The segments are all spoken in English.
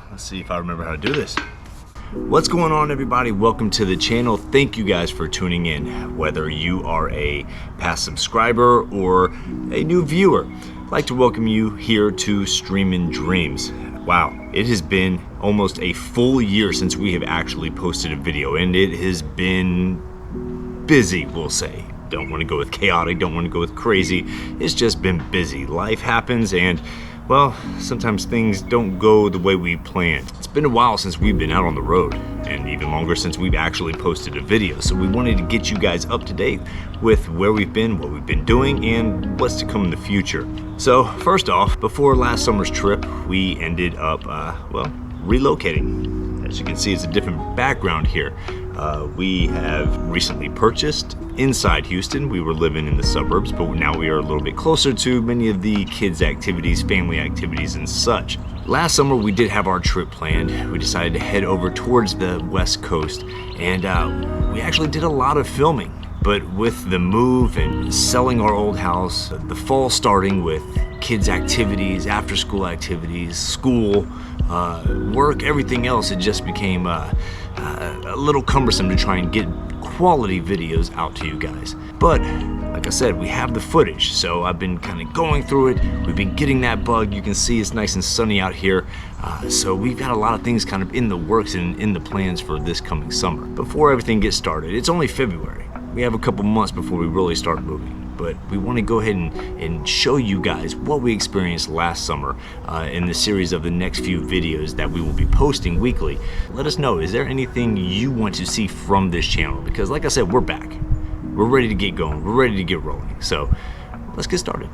Let's see if I remember how to do this. What's going on, everybody? Welcome to the channel. Thank you guys for tuning in. Whether you are a past subscriber or a new viewer, I'd like to welcome you here to Streamin Dreams. Wow, it has been almost a full year since we have actually posted a video, and it has been busy, we'll say. Don't want to go with chaotic, don't want to go with crazy. It's just been busy. Life happens, and well, sometimes things don't go the way we planned. It's been a while since we've been out on the road, and even longer since we've actually posted a video. So we wanted to get you guys up to date with where we've been, what we've been doing, and what's to come in the future. So first off, before last summer's trip, we ended up, relocating. As you can see, it's a different background here. We have recently purchased inside Houston. We were living in the suburbs, but now we are a little bit closer to many of the kids' activities, family activities, and such. Last summer, we did have our trip planned. We decided to head over towards the West Coast, and we actually did a lot of filming. But with the move and selling our old house, the fall starting with kids' activities, after-school activities, school, work, everything else, it just became a little cumbersome to try and get quality videos out to you guys. But like I said, we have the footage, so I've been kind of going through it. We've been getting that bug. You can see it's nice and sunny out here. So we've got a lot of things kind of in the works and in the plans for this coming summer. Before everything gets started, it's only February. We have a couple months before we really start moving, but we want to go ahead and show you guys what we experienced last summer in the series of the next few videos that we will be posting weekly. Let us know, is there anything you want to see from this channel? Because like I said, we're back. We're ready to get going. We're ready to get rolling. So let's get started.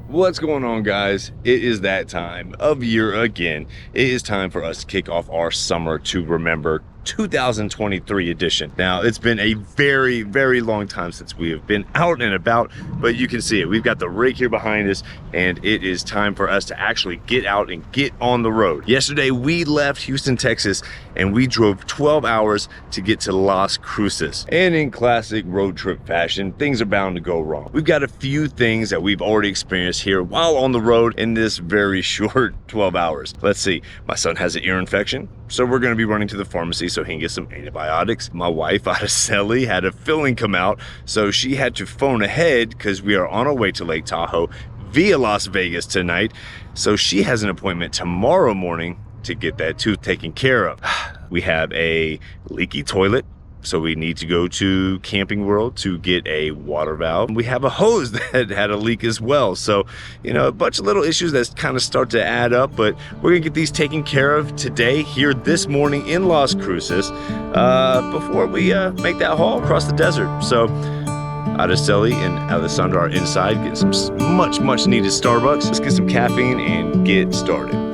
What's going on, guys? It is that time of year again. It is time for us to kick off our Summer to Remember 2023 edition. Now, it's been a very, very long time since we have been out and about, but you can see it. We've got the rig here behind us, and it is time for us to actually get out and get on the road. Yesterday, we left Houston, Texas, and we drove 12 hours to get to Las Cruces. And in classic road trip fashion, things are bound to go wrong. We've got a few things that we've already experienced here while on the road in this very short 12 hours. Let's see. My son has an ear infection, so we're going to be running to the pharmacy so he can get some antibiotics. My wife, Araceli, had a filling come out, so she had to phone ahead because we are on our way to Lake Tahoe via Las Vegas tonight. So she has an appointment tomorrow morning to get that tooth taken care of. We have a leaky toilet, so we need to go to Camping World to get a water valve. We have a hose that had a leak as well. So, you know, a bunch of little issues that kind of start to add up, but we're gonna get these taken care of today, here this morning in Las Cruces, before we make that haul across the desert. So, Araceli and Alessandra are inside getting some much needed Starbucks. Let's get some caffeine and get started.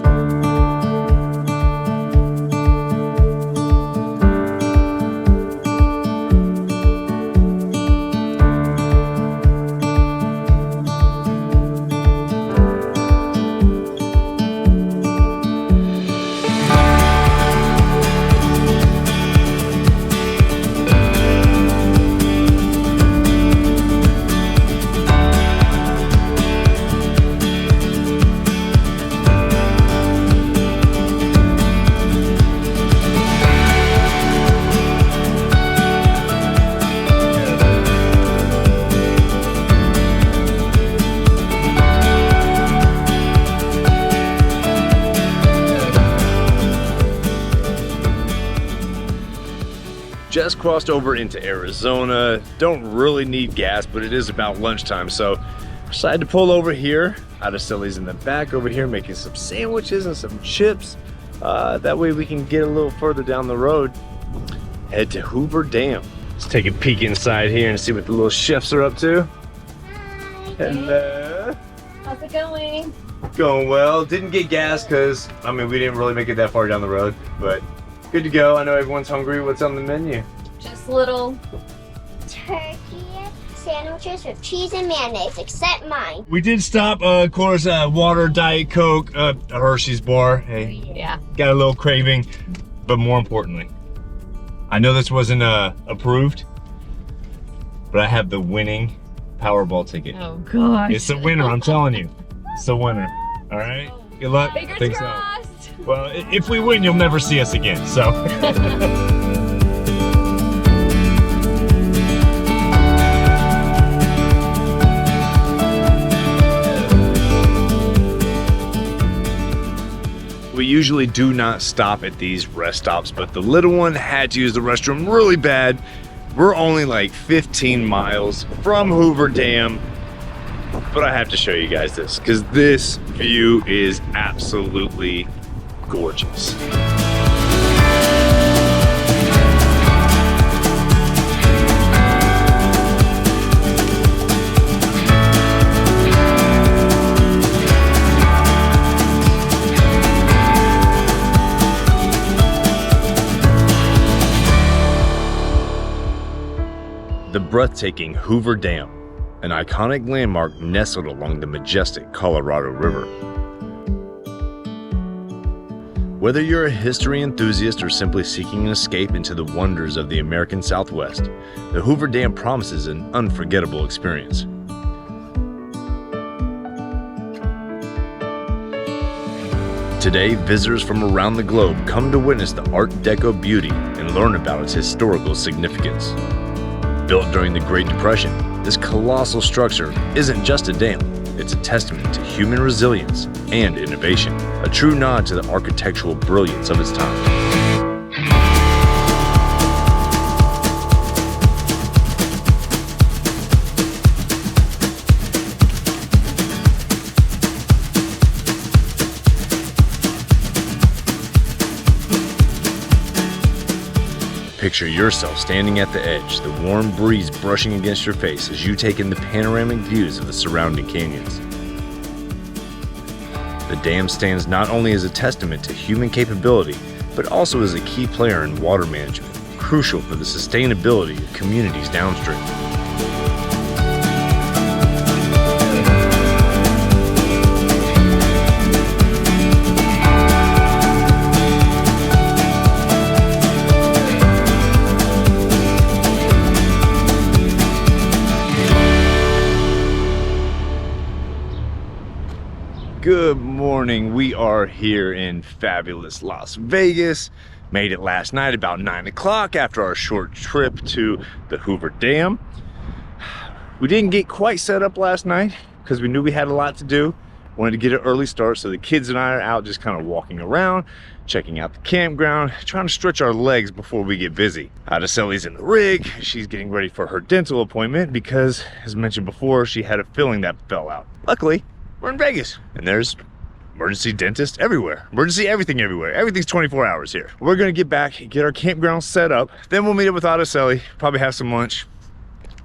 Just crossed over into Arizona. Don't really need gas, but it is about lunchtime, so decided to pull over here. Araceli's in the back over here making some sandwiches and some chips. That way we can get a little further down the road. Head to Hoover Dam. Let's take a peek inside here and see what the little chefs are up to. Hi. Hello. How's it going? Going well. Didn't get gas because, I mean, we didn't really make it that far down the road, but good to go. I know everyone's hungry. What's on the menu? Just little turkey sandwiches with cheese and mayonnaise, except mine. We did stop, of course, water, Diet Coke, a Hershey's bar. Hey, yeah. got a little craving, but more importantly, I know this wasn't approved, but I have the winning Powerball ticket. Oh gosh. It's a winner, I'm telling you. It's a winner. All right. Oh Good luck. Fingers Think crossed. so. Well, if we win, you'll never see us again, so. We usually do not stop at these rest stops, but the little one had to use the restroom really bad. We're only like 15 miles from Hoover Dam, but I have to show you guys this because this view is absolutely gorgeous. The breathtaking Hoover Dam, an iconic landmark nestled along the majestic Colorado River. Whether you're a history enthusiast or simply seeking an escape into the wonders of the American Southwest, the Hoover Dam promises an unforgettable experience. Today, visitors from around the globe come to witness the Art Deco beauty and learn about its historical significance. Built during the Great Depression, this colossal structure isn't just a dam, it's a testament to human resilience and innovation, a true nod to the architectural brilliance of its time. Picture yourself standing at the edge, the warm breeze brushing against your face as you take in the panoramic views of the surrounding canyons. The dam stands not only as a testament to human capability, but also as a key player in water management, crucial for the sustainability of communities downstream. Good morning. We are here in fabulous Las Vegas. Made it last night about 9 o'clock after our short trip to the Hoover Dam. We didn't get quite set up last night because we knew we had a lot to do. Wanted to get an early start, so the kids and I are out just kind of walking around, checking out the campground, trying to stretch our legs before we get busy. Araceli's in the rig. She's getting ready for her dental appointment because, as mentioned before, she had a filling that fell out. Luckily, we're in Vegas, and there's emergency dentists everywhere. Emergency everything everywhere. Everything's 24 hours here. We're gonna get back, get our campground set up, then we'll meet up with Araceli, probably have some lunch,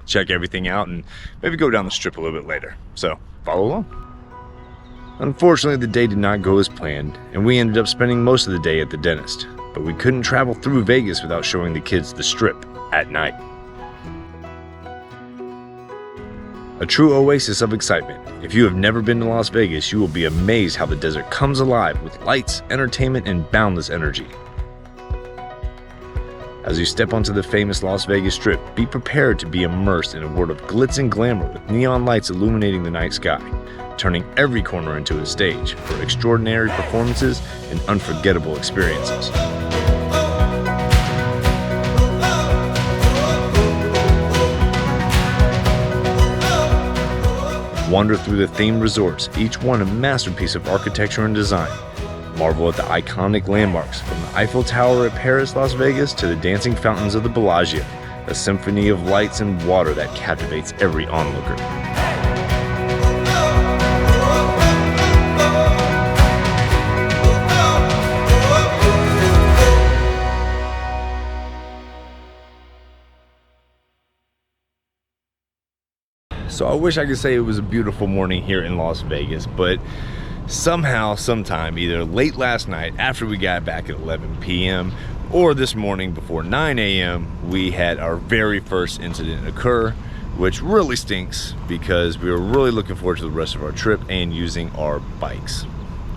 check everything out, and maybe go down the strip a little bit later. So, follow along. Unfortunately, the day did not go as planned, and we ended up spending most of the day at the dentist. But we couldn't travel through Vegas without showing the kids the strip at night. A true oasis of excitement. If you have never been to Las Vegas, you will be amazed how the desert comes alive with lights, entertainment, and boundless energy. As you step onto the famous Las Vegas Strip, be prepared to be immersed in a world of glitz and glamour with neon lights illuminating the night sky, turning every corner into a stage for extraordinary performances and unforgettable experiences. Wander through the themed resorts, each one a masterpiece of architecture and design. Marvel at the iconic landmarks, from the Eiffel Tower at Paris, Las Vegas, to the dancing fountains of the Bellagio, a symphony of lights and water that captivates every onlooker. So I wish I could say it was a beautiful morning here in Las Vegas, but somehow, sometime, either late last night after we got back at 11 p.m. or this morning before 9 a.m., we had our very first incident occur, which really stinks because we were really looking forward to the rest of our trip and using our bikes.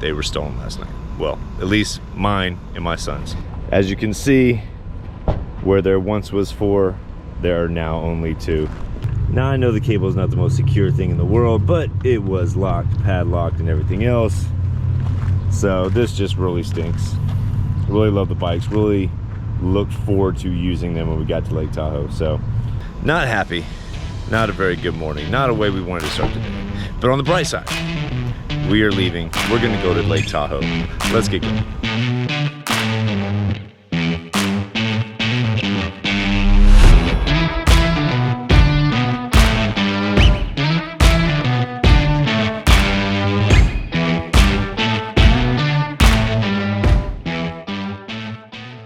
They were stolen last night. Well, at least mine and my son's. As you can see, where there once was 4, there are now only 2. Now I know the cable is not the most secure thing in the world, but it was locked, padlocked, and everything else. So this just really stinks. Really love the bikes. Really looked forward to using them when we got to Lake Tahoe. So not happy. Not a very good morning. Not a way we wanted to start the day. But on the bright side, we are leaving. We're gonna go to Lake Tahoe. Let's get going.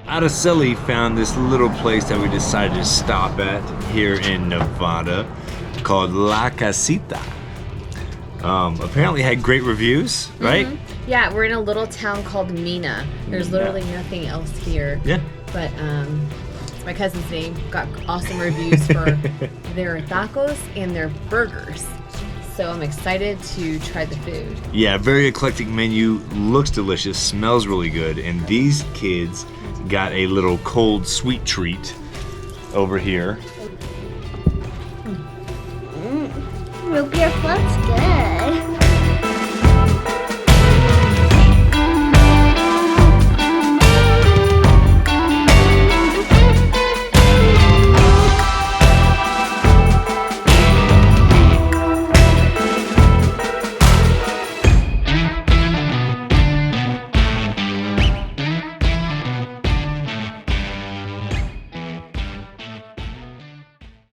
Araceli found this little place that we decided to stop at here in Nevada called La Casita. Apparently had great reviews, right? Mm-hmm. Yeah, we're in a little town called Mina. There's literally nothing else here. Yeah. But it's my cousin's name. Got awesome reviews for their tacos and their burgers. So I'm excited to try the food. Yeah, very eclectic menu, looks delicious, smells really good, and these kids got a little cold sweet treat over here. Root beer float's good.